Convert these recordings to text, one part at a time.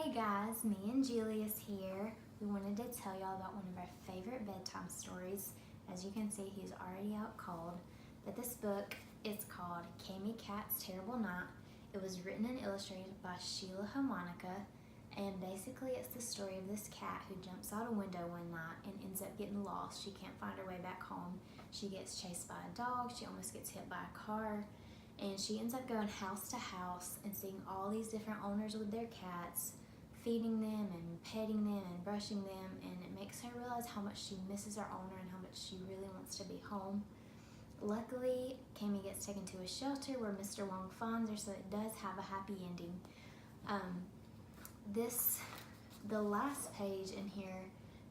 Hey guys, me and Julius here. We wanted to tell y'all about one of our favorite bedtime stories. As you can see, he's already out cold. But this book is called Kamie Cat's Terrible Night. It was written and illustrated by Sheila Harmonica. And basically it's the story of this cat who jumps out a window one night and ends up getting lost. She can't find her way back home. She gets chased by a dog. She almost gets hit by a car. And she ends up going house to house and seeing all these different owners with their cats, feeding them and petting them and brushing them, and it makes her realize how much she misses her owner and how much she really wants to be home. Luckily, Kamie gets taken to a shelter where Mr. Wong finds her, so it does have a happy ending. The last page in here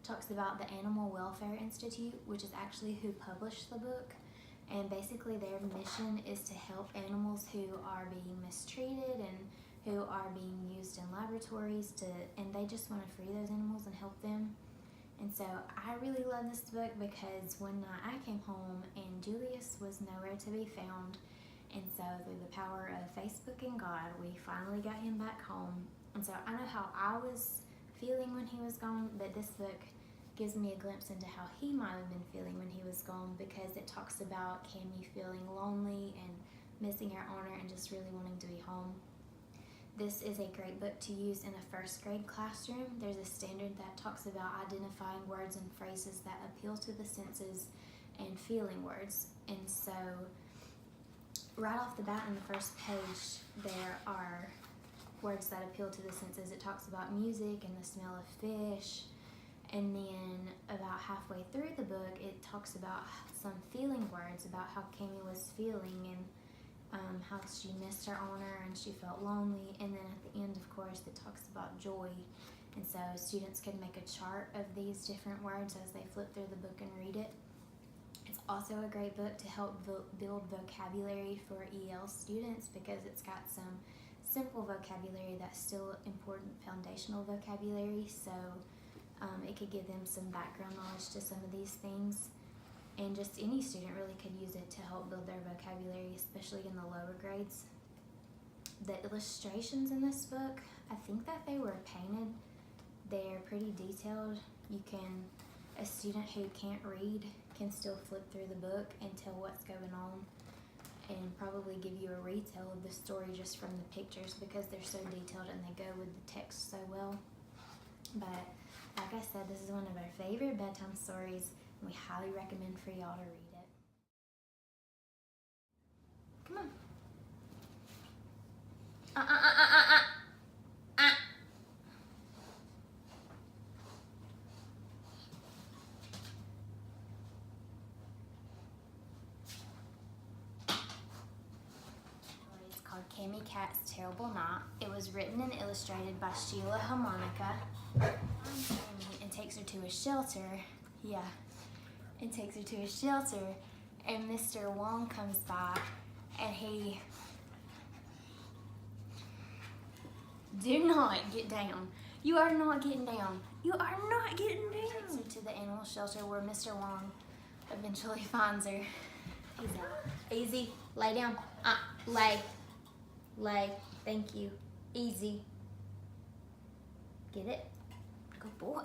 talks about the Animal Welfare Institute, which is actually who published the book. And basically their mission is to help animals who are being mistreated and who are being used in laboratories and they just want to free those animals and help them. And so I really love this book because one night I came home and Julius was nowhere to be found. And so through the power of Facebook and God, we finally got him back home. And so I know how I was feeling when he was gone, but this book gives me a glimpse into how he might have been feeling when he was gone, because it talks about Kamie feeling lonely and missing her owner and just really wanting to be home. This is a great book to use in a first grade classroom. There's a standard that talks about identifying words and phrases that appeal to the senses and feeling words. And so right off the bat in the first page, there are words that appeal to the senses. It talks about music and the smell of fish. And then about halfway through the book, it talks about some feeling words about how Kamie was feeling and how she missed her owner and she felt lonely. And then at the end, of course, it talks about joy. And so students could make a chart of these different words as they flip through the book and read it. It's also a great book to help build vocabulary for EL students because it's got some simple vocabulary that's still important foundational vocabulary. So it could give them some background knowledge to some of these things, and just any student really could use it to help build their vocabulary, especially in the lower grades. The illustrations in this book, I think that they were painted. They're pretty detailed. A student who can't read can still flip through the book and tell what's going on and probably give you a retell of the story just from the pictures because they're so detailed and they go with the text so well. But like I said, this is one of our favorite bedtime stories, and we highly recommend for y'all to read it. Come on. It's called Kamie Cat's Terrible Night. It was written and illustrated by Sheila Harmonica. And takes her to a shelter. And takes her to a shelter, and Mr. Wong comes by, and he... Do not get down. You are not getting down. You are not getting down. Takes her to the animal shelter where Mr. Wong eventually finds her. He's out. Easy. Lay down. Lay. Lay. Thank you. Easy. Get it? Good boy.